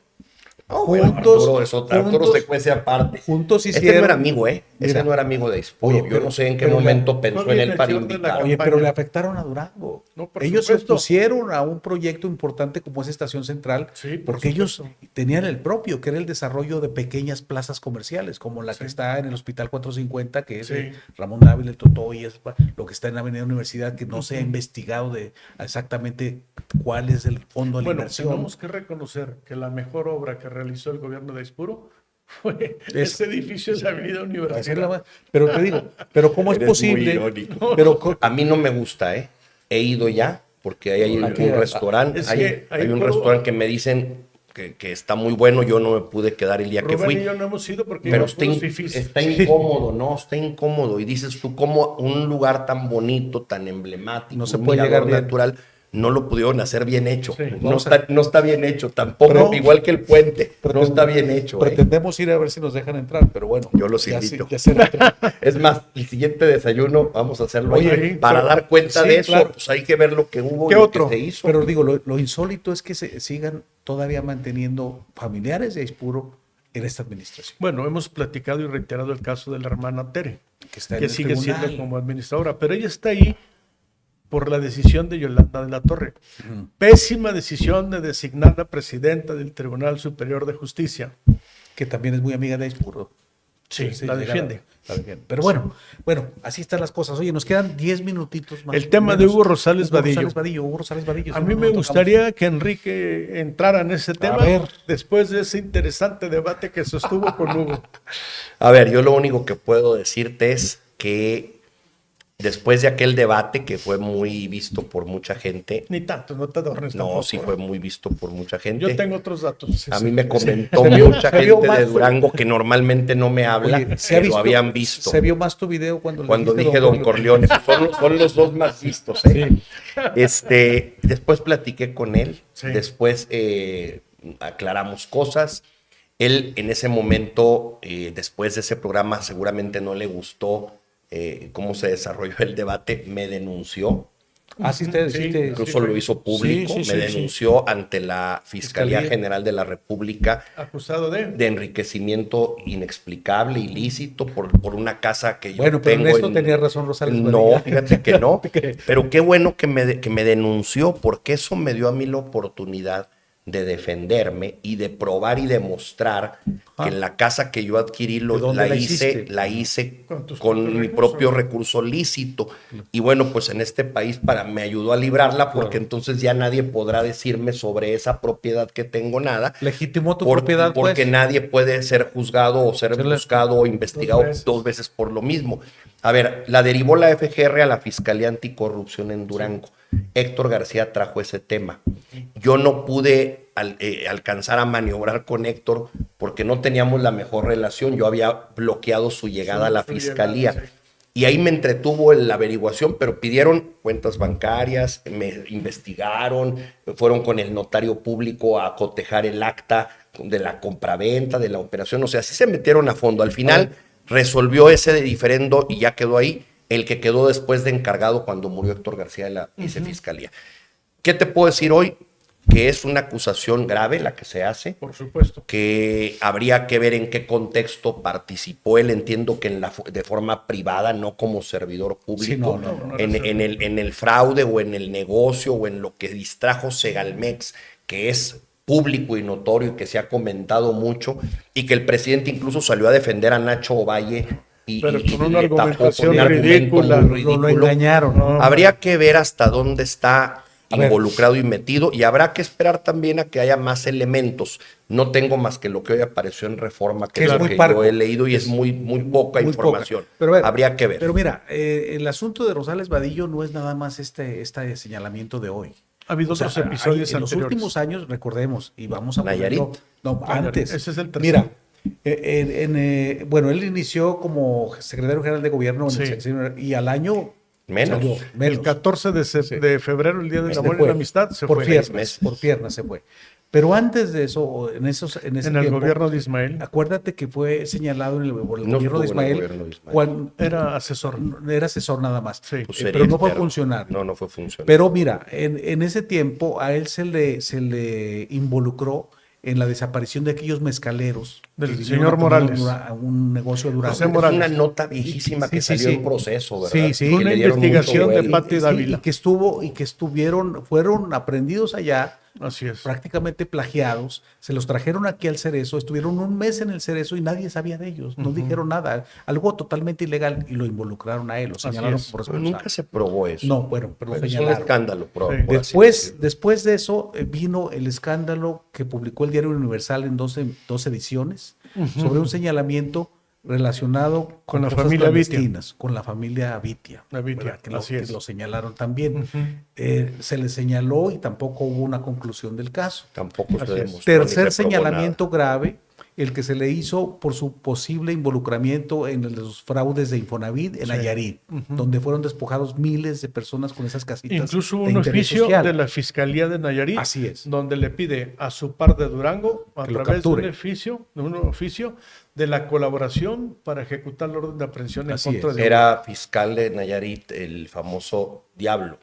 Arturo se cuece aparte. Juntos Este hicieron. no era amigo, ¿eh? Ese no era amigo de Aispuro. Oye, Yo no sé en qué momento pensó en él para dirección de la invitar. Oye, pero le afectaron a Durango. No, por Ellos se supuesto. opusieron a un proyecto importante como es Estación Central, Sí, por porque ellos supuesto. tenían el propio, que era el desarrollo de pequeñas plazas comerciales, como la que está en el Hospital 450, que es Sí. de Ramón Dávila, el Totoy, es lo que está en la Avenida Universidad, que no se ha investigado de exactamente cuál es el fondo de la Bueno, inversión. tenemos que reconocer que la mejor obra que realizó el gobierno de Aispuro fue ese edificio de la Avenida Así es Universidad. pero te digo, pero ¿cómo es Eres muy posible? irónico. Pero, A mí no me gusta, ¿eh? He ido ya, porque hay un Aquí, restaurante, es hay que ahí un puedo- restaurante que me dicen que está muy bueno, yo no me pude quedar el día que Rubén fui. y yo no hemos ido porque Pero íbamos puros fifís. está incómodo, ¿no? Está incómodo. Y dices tú, ¿cómo un lugar tan bonito, tan emblemático, No se un puede mirador llegar bien? natural, no lo pudieron hacer bien hecho? Sí. No está bien hecho tampoco, Pero- igual que el puente, no está bien hecho. Pretendemos ir a ver si nos dejan entrar, pero bueno. Yo los ya invito. ya será otro. Es más, el siguiente desayuno vamos a hacerlo Oye, ahí. Para pero- dar cuenta sí, de eso, claro. pues hay que ver lo que hubo ¿Qué y lo otro? que se hizo. Pero digo, lo insólito es que se sigan todavía manteniendo familiares de Aispuro en esta administración. Bueno, hemos platicado y reiterado el caso de la hermana Tere, Que está en que el sigue tribunal. siendo como administradora, pero ella está ahí por la decisión de Yolanda de la Torre. Pésima decisión de designarla presidenta del Tribunal Superior de Justicia. Que también es muy amiga de Aispuro. Sí, la defiende. La defiende. Pero bueno, así están las cosas. Oye, nos quedan 10 minutitos más. El tema de Hugo Rosales Vadillo. Hugo Rosales Vadillo. A no, mí no me lo tocamos. gustaría que Enrique entrara en ese tema ver. después de ese interesante debate que sostuvo con Hugo. A ver, yo lo único que puedo decirte es que después de aquel debate que fue muy visto por mucha gente, Ni tanto, no te adornes no, tampoco. sí fue muy visto por mucha gente. Yo tengo otros datos. A mí me comentó Se vio- mucha se vio gente de más- Durango que normalmente no me habla, Oye, que lo habían visto. Se vio más tu video cuando, le Cuando dijiste dije Don Corleone. Son los dos más vistos, ¿eh? Después platiqué con él, Sí. después aclaramos cosas. Él en ese momento, después de ese programa, seguramente no le gustó cómo se desarrolló el debate, me denunció. Sí, Incluso lo hizo público, me denunció ante la Fiscalía General de la República Acusado de enriquecimiento inexplicable, ilícito, por una casa que yo Bueno, pero tengo. en esto tenía razón Rosales No, Vadillo. fíjate que no. Pero qué bueno que me denunció, porque eso me dio a mí la oportunidad de defenderme y de probar y demostrar que en la casa que yo adquirí ¿De dónde la la hice Con tus con propios mi recursos. propio recurso lícito. Y bueno, pues en este país me ayudó a librarla, porque entonces ya nadie podrá decirme sobre esa propiedad que tengo nada. Legitimó tu Por- propiedad, porque pues. nadie puede ser juzgado o ser Serle- buscado o investigado dos veces por lo mismo. A ver, la derivó la FGR a la Fiscalía Anticorrupción en Durango. Héctor García trajo ese tema. Yo no pude alcanzar a maniobrar con Héctor porque no teníamos la mejor relación. Yo había bloqueado su llegada a la su Fiscalía. llegada, sí. Y ahí me entretuvo en la averiguación, pero pidieron cuentas bancarias, me investigaron, fueron con el notario público a cotejar el acta de la compraventa, de la operación. O sea, sí se metieron a fondo. Al final resolvió ese de diferendo y ya quedó ahí. El que quedó después de encargado cuando murió Héctor García de la vicefiscalía. ¿Qué te puedo decir hoy? Que es una acusación grave la que se hace. Por supuesto. Que habría que ver en qué contexto participó él, entiendo que de forma privada, no como servidor público, Sí, no, en el fraude o en el negocio o en lo que distrajo Segalmex, que es público y notorio y que se ha comentado mucho, y que el presidente incluso salió a defender a Nacho Ovalle Pero con una le tapó argumentación con un argumento ridícula, muy Lo engañaron. No. Habría que ver hasta dónde está A ver. involucrado y metido, y habrá que esperar también a que haya más elementos. No tengo más que lo que hoy apareció en Reforma, que Que es es lo muy que parco. yo he leído, y es muy poca Muy información. poca. Pero a ver, habría que ver. Pero mira, el asunto de Rosales Vadillo no es nada más este señalamiento de hoy. Ha habido O sea, otros episodios en los anteriores. últimos años, recordemos, y vamos a Nayarit. ponerlo- No, Nayarit, antes. ese es el tercero. Mira, bueno, él inició como secretario general de gobierno en Sí. el sexenio, y al año Menos. salió, El 14 de febrero, el Día del Amor y la Amistad, se por fue. piernas, meses. por piernas se fue. Pero antes de eso, en ese En el tiempo, gobierno de Ismael. acuérdate que fue señalado en el No gobierno estuvo de en el Ismael, gobierno de Ismael. cuando Era asesor. era asesor nada más. Sí. Pues Pero sería no fue externo. funcionario. No, no fue funcionario. Pero mira, en ese tiempo a él se le involucró en la desaparición de aquellos mezcaleros Del que señor vinieron a poner Morales. un negocio de Durango. José Es Morales. una nota viejísima que Sí, salió sí. en proceso, ¿verdad? Sí, sí. Que Una le dieron mucho investigación de vuelo. Pati Dávila. y que fueron aprendidos allá, Así es. prácticamente plagiados, se los trajeron aquí al Cerezo, estuvieron un mes en el Cerezo y nadie sabía de ellos, no dijeron nada, algo totalmente ilegal y lo involucraron a él, lo señalaron es. como Pero responsable. nunca se probó eso. No, bueno, pero lo Es un señalaron. escándalo. Sí. Por así decirlo. Después de eso vino el escándalo que publicó el Diario Universal en 12 ediciones sobre un señalamiento relacionado Con la cosas familia Vitia. clandestinas, con la familia Vitia, La Vitia, ¿verdad? así es. Que lo señalaron también. Se le señaló y tampoco hubo una conclusión del caso. Tampoco Así se es. demostró. ni Tercer se probó señalamiento grave, el que se le hizo por su posible involucramiento en los fraudes de Infonavit en Nayarit, donde fueron despojados miles de personas con esas casitas. Incluso hubo de un interés oficio social. de la Fiscalía de Nayarit, Así es. donde le pide a su par de Durango, a Que lo través de capture. un oficio de la colaboración para ejecutar la orden de aprehensión en Así contra es. de... Era fiscal de Nayarit, el famoso Diablo,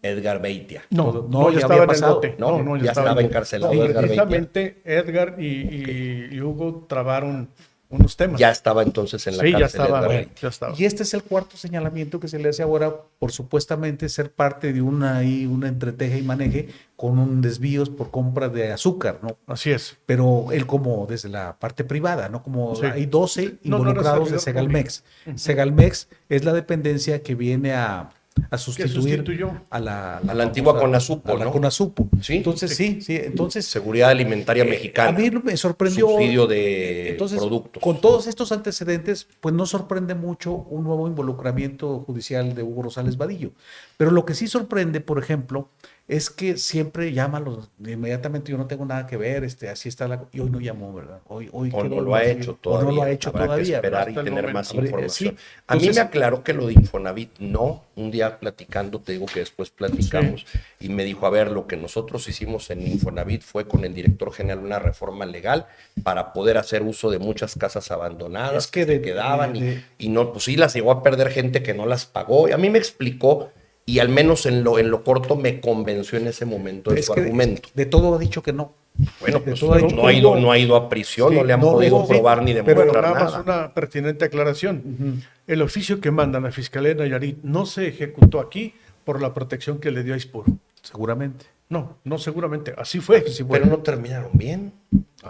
Edgar Beitia. No, ya ya estaba había en el pasado. bote. No, ya estaba en el bote. encarcelado No, Edgar precisamente Edgar y Hugo trabaron unos temas. Ya estaba entonces en la Sí, cárcel. ya estaba. Edgar Bueno, Beitia. ya estaba. Y este es el cuarto señalamiento que se le hace ahora por supuestamente ser parte de una entreteje y maneje con un desvíos por compra de azúcar, ¿no? Así es. Pero él como desde la parte privada, ¿no? Como Sí. hay 12 No, no era involucrados de servidor Segalmex. público. Segalmex es la dependencia que viene a sustituir sustituyó? a la antigua famosa- Conasupo, a la ¿no? Conasupo. Sí. Entonces, sí, entonces Seguridad Alimentaria Mexicana. a mí me sorprendió. Subsidio de Entonces, productos. con todos estos antecedentes, pues no sorprende mucho un nuevo involucramiento judicial de Hugo Rosales Vadillo. Pero lo que sí sorprende, por ejemplo, es que siempre llama inmediatamente, yo no tengo nada que ver, así está y hoy no llamó, ¿verdad? Hoy O quedó no lo ha así, hecho o todavía. no lo ha hecho Habrá todavía. que esperar hasta y el tener momento. más información. Sí. A mí Entonces- me aclaró que lo de Infonavit no. Un día platicando, te digo que después platicamos, y me dijo, a ver, lo que nosotros hicimos en Infonavit fue con el director general una reforma legal para poder hacer uso de muchas casas abandonadas Es que se de- quedaban de- y no, pues sí las llegó a perder gente que no las pagó. Y a mí me explicó, y al menos en lo corto me convenció en ese momento de Es su que argumento. de todo ha dicho que no. Bueno, de pues todo ha dicho no que ha ido a prisión, Sí, no le han no, podido no, sí, probar ni Pero demostrar nada más nada. una pertinente aclaración. El oficio que manda la Fiscalía de Nayarit no se ejecutó aquí por la protección que le dio a Ispur. Seguramente. No, seguramente. Así fue. Pero no terminaron bien.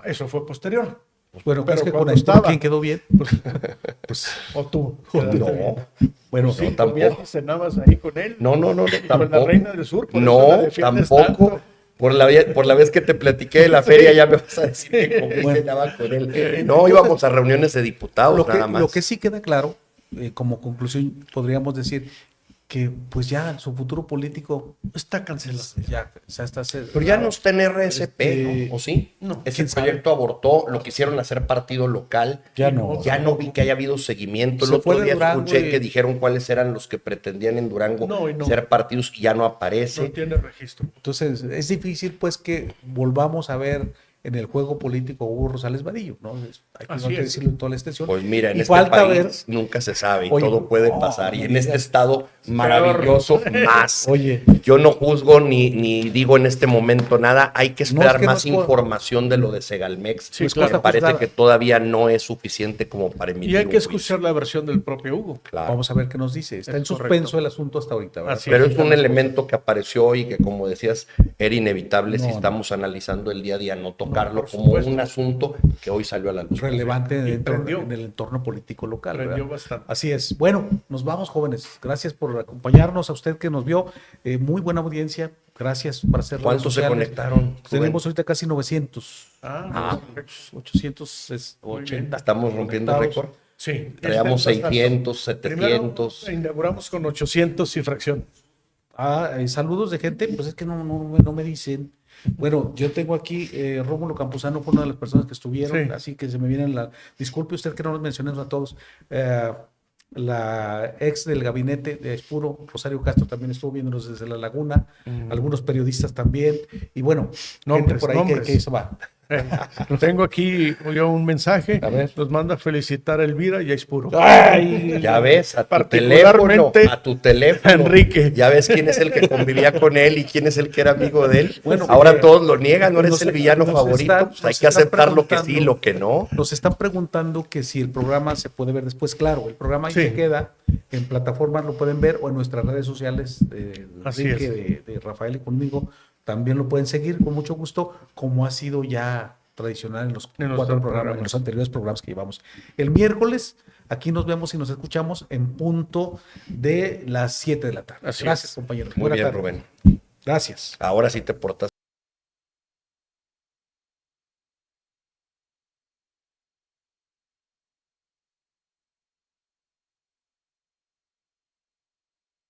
Eso fue posterior. Bueno, ¿crees Pero que con cuando esto estaba- quién quedó bien? O tú. No, Bueno, Sí, no, tampoco. comías y cenabas ahí con él. No, Con tampoco. la reina del sur. por eso No, la defiendes tampoco. tanto. Por la vez que te platiqué de la feria, ya me vas a decir que comí y cenaba con él. No, íbamos a reuniones de diputados, nada más. Lo que sí queda claro, como conclusión, podríamos decir que pues ya su futuro político Está cancelado. ya está. Pero ya no está en RSP, Este, ¿no? ¿O sí? no, Ese quién sabe. proyecto abortó, lo quisieron hacer partido local. Ya no. Ya no vi que haya habido seguimiento. El Se fue otro de día Durango escuché y- que dijeron cuáles eran los que pretendían en Durango No, y no. ser partidos y ya no aparece. No tiene registro. Entonces, es difícil pues que volvamos a ver en el juego político a Hugo Rosales Vadillo, ¿no? Hay Así que es. decirlo en toda la extensión. Pues mira, en Y este falta país ver- nunca se sabe y Oye, todo puede no, pasar. Y no en este digas. estado maravilloso, más. Oye. Yo no juzgo ni digo en este momento nada. Hay que esperar que no más es por- información de lo de Segalmex. Sí, Me claro. parece juzgada. que todavía no es suficiente como para emitir Y hay un que juicio. escuchar la versión del propio Hugo. Claro. Vamos a ver qué nos dice. Está Es en suspenso correcto. el asunto hasta ahorita, ¿verdad? Así Pero es. es un elemento que apareció hoy y que, como decías, era inevitable si No, estamos analizando el día a día, no tocarlo por como supuesto. un asunto que hoy salió a la luz. Relevante Y dentro, prendió. en el entorno político local. Prendió ¿verdad? bastante. Así es. Bueno, nos vamos, jóvenes. Gracias por acompañarnos, a usted que nos vio. Muy buena audiencia. Gracias por hacer redes ¿Cuántos se sociales. conectaron? Tenemos ahorita casi 900. Ah, 880. Estamos rompiendo conectados. récord. sí. Traíamos Este es bastante. 600, Primero 700. inauguramos con 800 y fracción. Saludos de gente, pues es que no me dicen. Bueno, yo tengo aquí, Rómulo Campuzano fue una de las personas que estuvieron, Sí. así que se me vienen la... Disculpe usted que no los mencionemos a todos. la ex del gabinete de Aispuro, Rosario Castro, también estuvo viéndonos desde La Laguna, algunos periodistas también, y bueno, gente por ahí que eso va. Tengo aquí yo un mensaje. A ver. Nos manda felicitar a Elvira y a Aispuro. Ay, ya ves, a tu teléfono, Enrique. Ya ves quién es el que convivía con él y quién es el que era amigo de él. Bueno, ahora todos lo niegan, no eres el villano favorito. Pues hay que aceptar lo que sí y lo que no. Nos están preguntando que si el programa se puede ver después. Claro, el programa ahí se queda en plataformas, lo pueden ver, o en nuestras redes sociales de Rafael y conmigo. También lo pueden seguir con mucho gusto, como ha sido ya tradicional en los 4 programas, en los anteriores programas que llevamos. El miércoles, aquí nos vemos y nos escuchamos en punto de las 7 de la tarde. Gracias, compañeros. Muy bien, Rubén. Gracias. Ahora sí te portas